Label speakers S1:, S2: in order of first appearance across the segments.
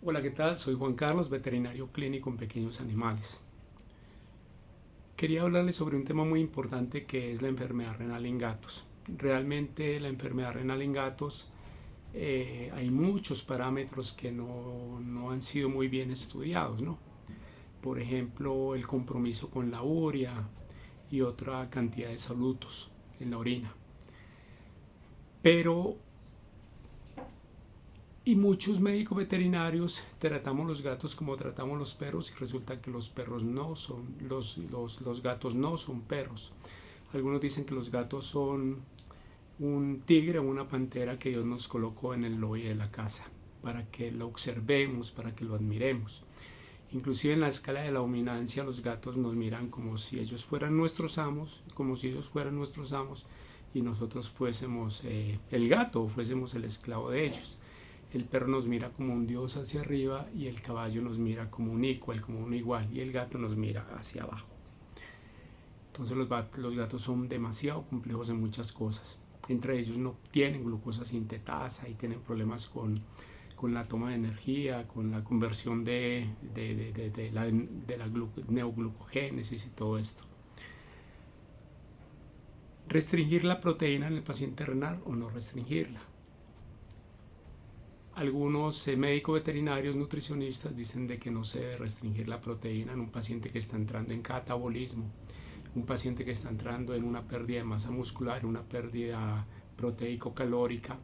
S1: Hola, ¿qué tal? Soy Juan Carlos, veterinario clínico en pequeños animales. Quería hablarles sobre un tema muy importante que es la enfermedad renal en gatos. Realmente la enfermedad renal en gatos hay muchos parámetros que no han sido muy bien estudiados, ¿no? Por ejemplo, el compromiso con la urea y otra cantidad de solutos en la orina. Pero Y muchos médicos veterinarios tratamos los gatos como tratamos los perros y resulta que los perros no son, los gatos no son perros. Algunos dicen que los gatos son un tigre o una pantera que Dios nos colocó en el lobby de la casa para que lo observemos, para que lo admiremos. Inclusive en la escala de la dominancia los gatos nos miran como si ellos fueran nuestros amos, como si ellos fueran nuestros amos y nosotros fuésemos el gato o fuésemos el esclavo de ellos. El perro nos mira como un dios hacia arriba y el caballo nos mira como un equal, como un igual, y el gato nos mira hacia abajo. Entonces los gatos son demasiado complejos en muchas cosas. Entre ellos no tienen glucosa sintetasa y tienen problemas con la toma de energía, con la conversión de la neoglucogénesis y todo esto. Restringir la proteína en el paciente renal o no restringirla. Algunos médicos veterinarios nutricionistas dicen de que no se debe restringir la proteína en un paciente que está entrando en catabolismo, un paciente que está entrando en una pérdida de masa muscular, una pérdida proteico-calórica.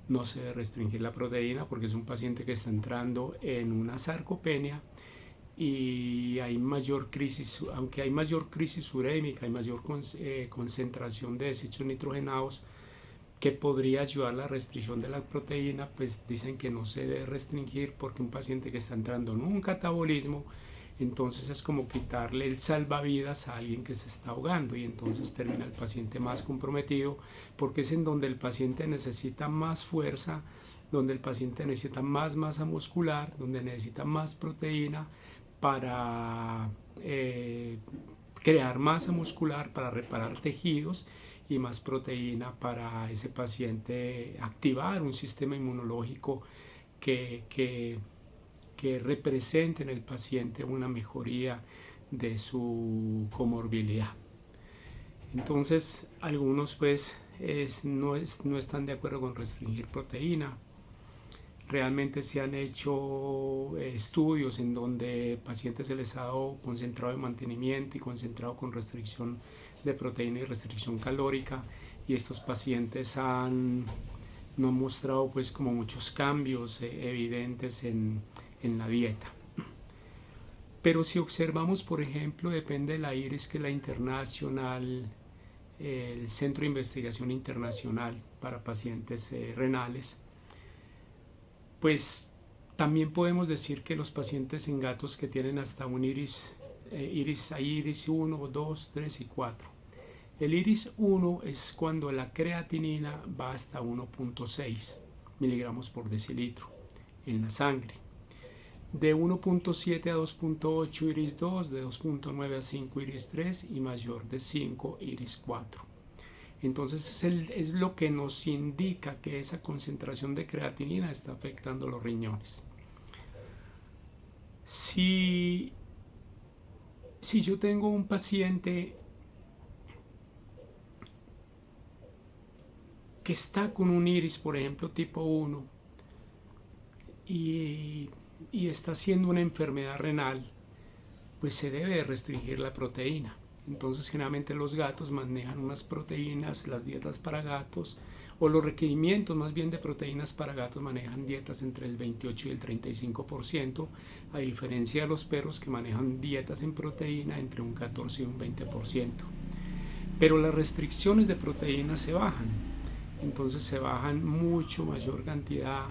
S1: No se debe restringir la proteína porque es un paciente que está entrando en una sarcopenia y hay mayor crisis, aunque hay mayor crisis urémica, hay mayor concentración de desechos nitrogenados que podría ayudar a la restricción de la proteína, pues dicen que no se debe restringir porque un paciente que está entrando en un catabolismo, entonces es como quitarle el salvavidas a alguien que se está ahogando y entonces termina el paciente más comprometido porque es en donde el paciente necesita más fuerza, donde el paciente necesita más masa muscular, donde necesita más proteína para crear masa muscular, para reparar tejidos y más proteína para ese paciente activar un sistema inmunológico que represente en el paciente una mejoría de su comorbilidad. Entonces algunos pues no están de acuerdo con restringir proteína. Realmente se han hecho estudios en donde pacientes se les ha dado concentrado de mantenimiento y concentrado con restricción de proteína y restricción calórica y estos pacientes no han mostrado pues como muchos cambios evidentes en la dieta. Pero si observamos, por ejemplo, depende de la IRIS, que es la internacional, el Centro de Investigación Internacional para Pacientes Renales, pues también podemos decir que los pacientes en gatos que tienen hasta un iris, hay iris 1, 2, 3 y 4. El iris 1 es cuando la creatinina va hasta 1.6 miligramos por decilitro en la sangre. De 1.7 a 2.8 iris 2, de 2.9 a 5 iris 3 y mayor de 5 iris 4. Entonces es lo que nos indica que esa concentración de creatinina está afectando los riñones. Si yo tengo un paciente que está con un iris, por ejemplo, tipo 1, y está haciendo una enfermedad renal, pues se debe restringir la proteína. Entonces generalmente los gatos manejan unas proteínas, las dietas para gatos, o los requerimientos más bien de proteínas para gatos manejan dietas entre el 28 y el 35%, a diferencia de los perros que manejan dietas en proteína entre un 14 y un 20%. Pero las restricciones de proteínas se bajan, entonces se bajan mucho mayor cantidad.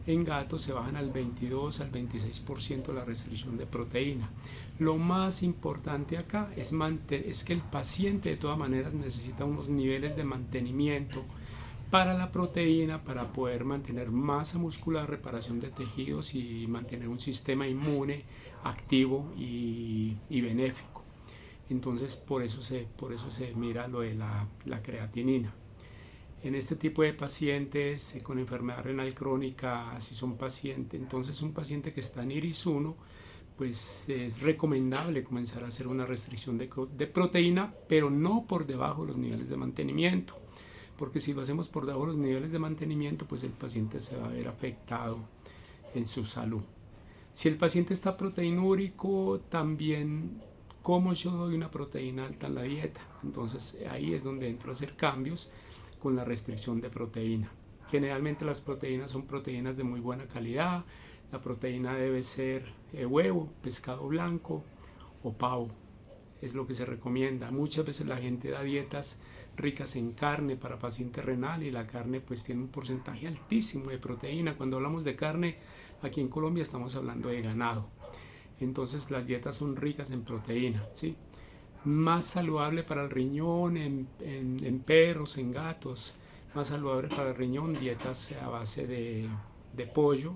S1: En gatos se bajan al 22 al 26% la restricción de proteína. Lo más importante acá es que el paciente de todas maneras necesita unos niveles de mantenimiento para la proteína para poder mantener masa muscular, reparación de tejidos y mantener un sistema inmune activo y benéfico. Entonces por eso se mira lo de la creatinina. En este tipo de pacientes con enfermedad renal crónica, si son pacientes, entonces un paciente que está en IRIS 1, pues es recomendable comenzar a hacer una restricción de proteína, pero no por debajo de los niveles de mantenimiento, porque si lo hacemos por debajo de los niveles de mantenimiento, pues el paciente se va a ver afectado en su salud. Si el paciente está proteinúrico, también como yo doy una proteína alta en la dieta, entonces ahí es donde entro a hacer cambios con la restricción de proteína. Generalmente las proteínas son proteínas de muy buena calidad. La proteína debe ser huevo, pescado blanco o pavo. Es lo que se recomienda. Muchas veces la gente da dietas ricas en carne para paciente renal y la carne pues tiene un porcentaje altísimo de proteína. Cuando hablamos de carne aquí en Colombia estamos hablando de ganado. Entonces las dietas son ricas en proteína, ¿sí? Más saludable para el riñón en perros, en gatos, más saludable para el riñón, dietas a base de pollo,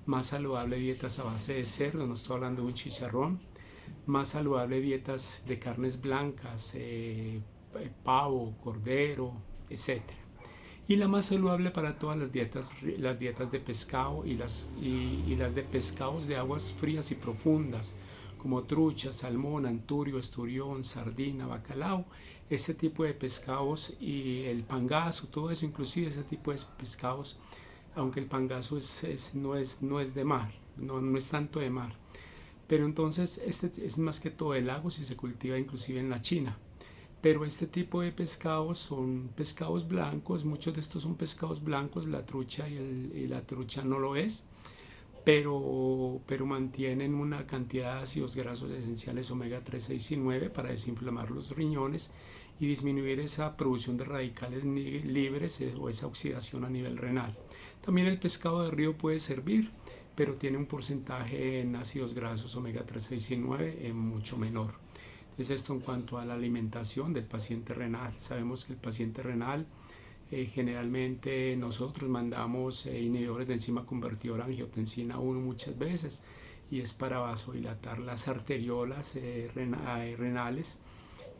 S1: más saludable dietas a base de cerdo, no estoy hablando de un chicharrón, más saludable dietas de carnes blancas, pavo, cordero, etc. Y la más saludable para todas las dietas de pescado y las de pescados de aguas frías y profundas, como trucha, salmón, anturio, esturión, sardina, bacalao, este tipo de pescados y el pangazo, todo eso, inclusive ese tipo de pescados, aunque el pangazo no es de mar, no es tanto de mar, pero entonces este es más que todo de lago, si se cultiva inclusive en la China. Pero este tipo de pescados son pescados blancos, muchos de estos son pescados blancos, la trucha y la trucha no lo es, pero mantienen una cantidad de ácidos grasos esenciales omega 3, 6 y 9 para desinflamar los riñones y disminuir esa producción de radicales libres o esa oxidación a nivel renal. También el pescado de río puede servir, pero tiene un porcentaje en ácidos grasos omega 3, 6 y 9 mucho menor. Es esto en cuanto a la alimentación del paciente renal. Sabemos que el paciente renal generalmente nosotros mandamos inhibidores de enzima convertidora angiotensina 1 muchas veces y es para vasodilatar las arteriolas renales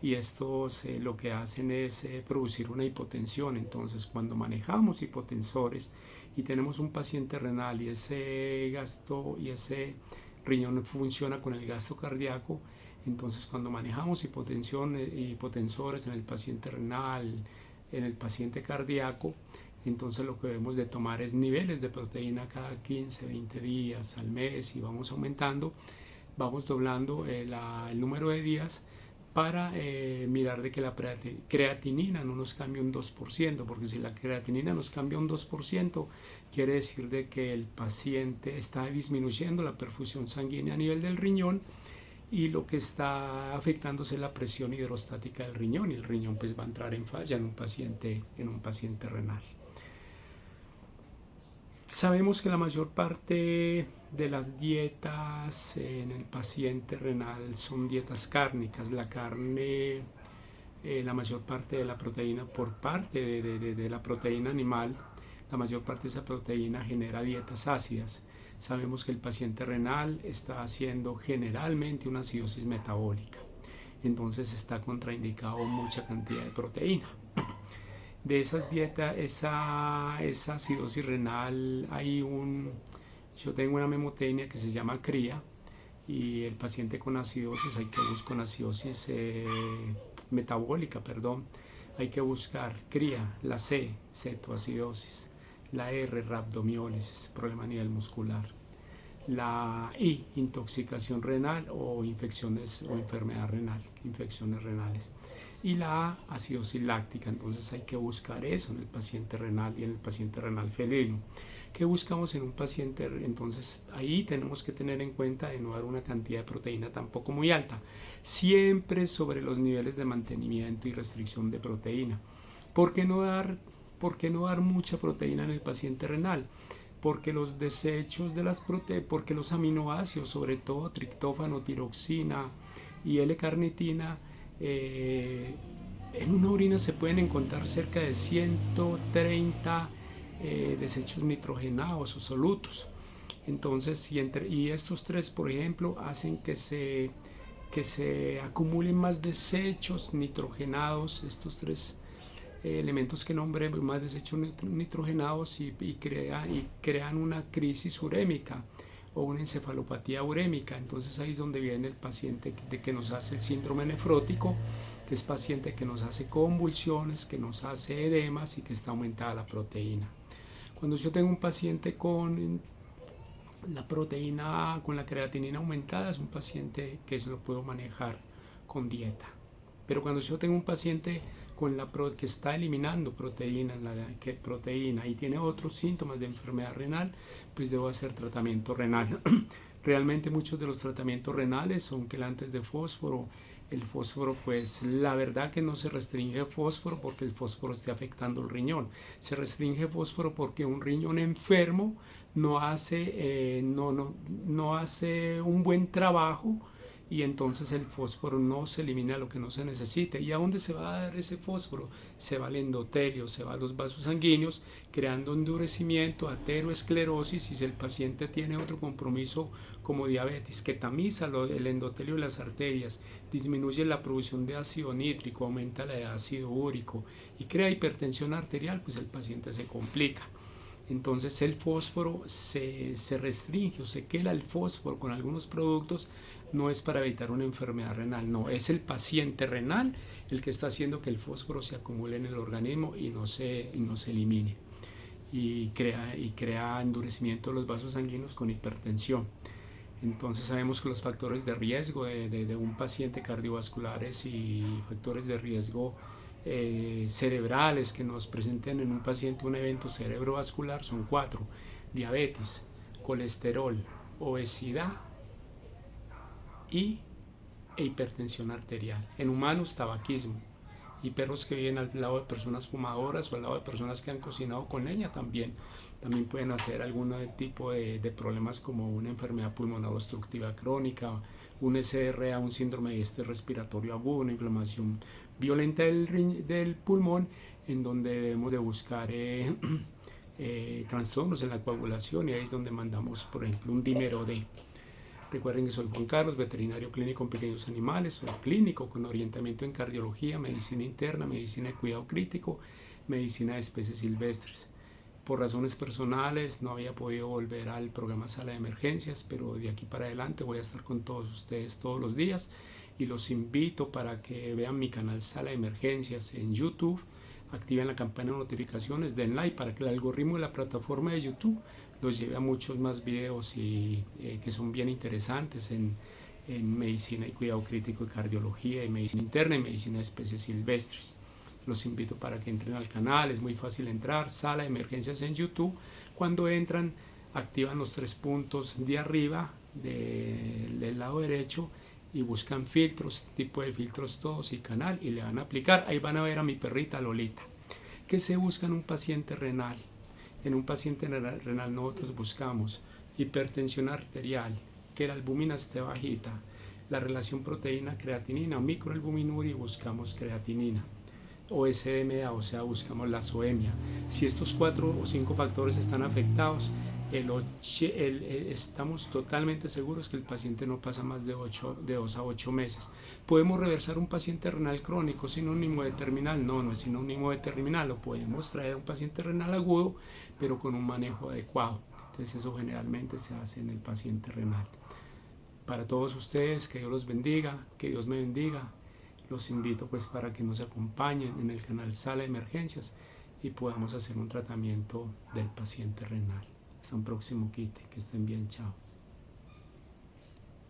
S1: y estos lo que hacen es producir una hipotensión. Entonces cuando manejamos hipotensores y tenemos un paciente renal y ese riñón funciona con el gasto cardíaco, entonces cuando manejamos hipotensores en el paciente renal, en el paciente cardíaco, entonces lo que debemos de tomar es niveles de proteína cada 15, 20 días al mes y vamos aumentando, vamos doblando el número de días para mirar de que la creatinina no nos cambie un 2%, porque si la creatinina nos cambia un 2%, quiere decir de que el paciente está disminuyendo la perfusión sanguínea a nivel del riñón y lo que está afectándose es la presión hidrostática del riñón y el riñón pues va a entrar en falla en un paciente renal. Sabemos que la mayor parte de las dietas en el paciente renal son dietas cárnicas. La carne, la mayor parte de la proteína por parte de la proteína animal, la mayor parte de esa proteína genera dietas ácidas. Sabemos que el paciente renal está haciendo generalmente una acidosis metabólica, entonces está contraindicado mucha cantidad de proteína. De esas dietas, esa acidosis renal, yo tengo una memotecnia que se llama cría y el paciente con acidosis, con acidosis metabólica, hay que buscar cría, la C, cetoacidosis, la R, rhabdomiólisis, problema a nivel muscular, la I, intoxicación renal o infecciones o enfermedad renal, infecciones renales, y la A, acidosis láctica. Entonces hay que buscar eso en el paciente renal y en el paciente renal felino. ¿Qué buscamos en un paciente? Entonces ahí tenemos que tener en cuenta de no dar una cantidad de proteína tampoco muy alta, siempre sobre los niveles de mantenimiento y restricción de proteína. ¿Por qué no dar mucha proteína en el paciente renal? Porque los desechos de las proteínas, porque los aminoácidos, sobre todo triptófano, tiroxina y L-carnitina, en una orina se pueden encontrar cerca de 130 desechos nitrogenados o solutos. Entonces, y estos tres, por ejemplo, hacen que se acumulen más desechos nitrogenados, estos tres elementos que nombré, más desechos nitrogenados y crean una crisis urémica o una encefalopatía urémica. Entonces ahí es donde viene el paciente que nos hace el síndrome nefrótico, que es paciente que nos hace convulsiones, que nos hace edemas y que está aumentada la proteína. Cuando yo tengo un paciente con la proteína, con la creatinina aumentada, es un paciente que eso lo puedo manejar con dieta. Pero cuando yo tengo un paciente que está eliminando proteína y tiene otros síntomas de enfermedad renal, pues debo hacer tratamiento renal. Realmente muchos de los tratamientos renales son quelantes de fósforo. El fósforo, pues la verdad que no se restringe fósforo porque el fósforo esté afectando el riñón. Se restringe fósforo porque un riñón enfermo no hace un buen trabajo, y entonces el fósforo no se elimina lo que no se necesite. ¿Y a dónde se va a dar ese fósforo? Se va al endotelio, se va a los vasos sanguíneos, creando endurecimiento, ateroesclerosis, y si el paciente tiene otro compromiso como diabetes que tamiza el endotelio y las arterias, disminuye la producción de ácido nítrico, aumenta la de ácido úrico y crea hipertensión arterial, pues el paciente se complica. Entonces el fósforo se restringe o se quela el fósforo con algunos productos, no es para evitar una enfermedad renal, no, es el paciente renal el que está haciendo que el fósforo se acumule en el organismo y no se elimine, y crea endurecimiento de los vasos sanguíneos con hipertensión. Entonces sabemos que los factores de riesgo de un paciente cardiovasculares y factores de riesgo cerebrales que nos presenten en un paciente un evento cerebrovascular son 4: diabetes, colesterol, obesidad e hipertensión arterial. En humanos, tabaquismo, y perros que viven al lado de personas fumadoras o al lado de personas que han cocinado con leña también pueden hacer algún tipo de problemas como una enfermedad pulmonar obstructiva crónica, un SRA, un síndrome de estrés respiratorio agudo, una inflamación violenta del pulmón, en donde debemos de buscar trastornos en la coagulación, y ahí es donde mandamos, por ejemplo, un dímero D. Recuerden que soy Juan Carlos, veterinario clínico en pequeños animales, soy clínico con orientamiento en cardiología, medicina interna, medicina de cuidado crítico, medicina de especies silvestres. Por razones personales no había podido volver al programa Sala de Emergencias, pero de aquí para adelante voy a estar con todos ustedes todos los días, y los invito para que vean mi canal Sala de Emergencias en YouTube, activen la campana de notificaciones, den like para que el algoritmo de la plataforma de YouTube los lleve a muchos más videos que son bien interesantes en medicina y cuidado crítico y cardiología, y medicina interna y medicina de especies silvestres. Los invito para que entren al canal, es muy fácil entrar, Sala de Emergencias en YouTube. Cuando entran, activan los 3 puntos de arriba del lado derecho y buscan filtros, tipo de filtros todos y canal, y le van a aplicar. Ahí van a ver a mi perrita Lolita. ¿Qué se busca en un paciente renal? En un paciente renal nosotros buscamos hipertensión arterial, que la albúmina esté bajita, la relación proteína-creatinina o microalbuminuria, y buscamos creatinina, o SMA, o sea, buscamos la azoemia. Si estos 4 o 5 factores están afectados, estamos totalmente seguros que el paciente no pasa más de 2 a 8 meses. ¿Podemos reversar un paciente renal crónico sinónimo de terminal? No, no es sinónimo de terminal. Lo podemos traer a un paciente renal agudo, pero con un manejo adecuado. Entonces eso generalmente se hace en el paciente renal. Para todos ustedes, que Dios los bendiga, que Dios me bendiga. Los invito pues para que nos acompañen en el canal Sala de Emergencias y podamos hacer un tratamiento del paciente renal. Hasta un próximo quite, que estén bien, chao.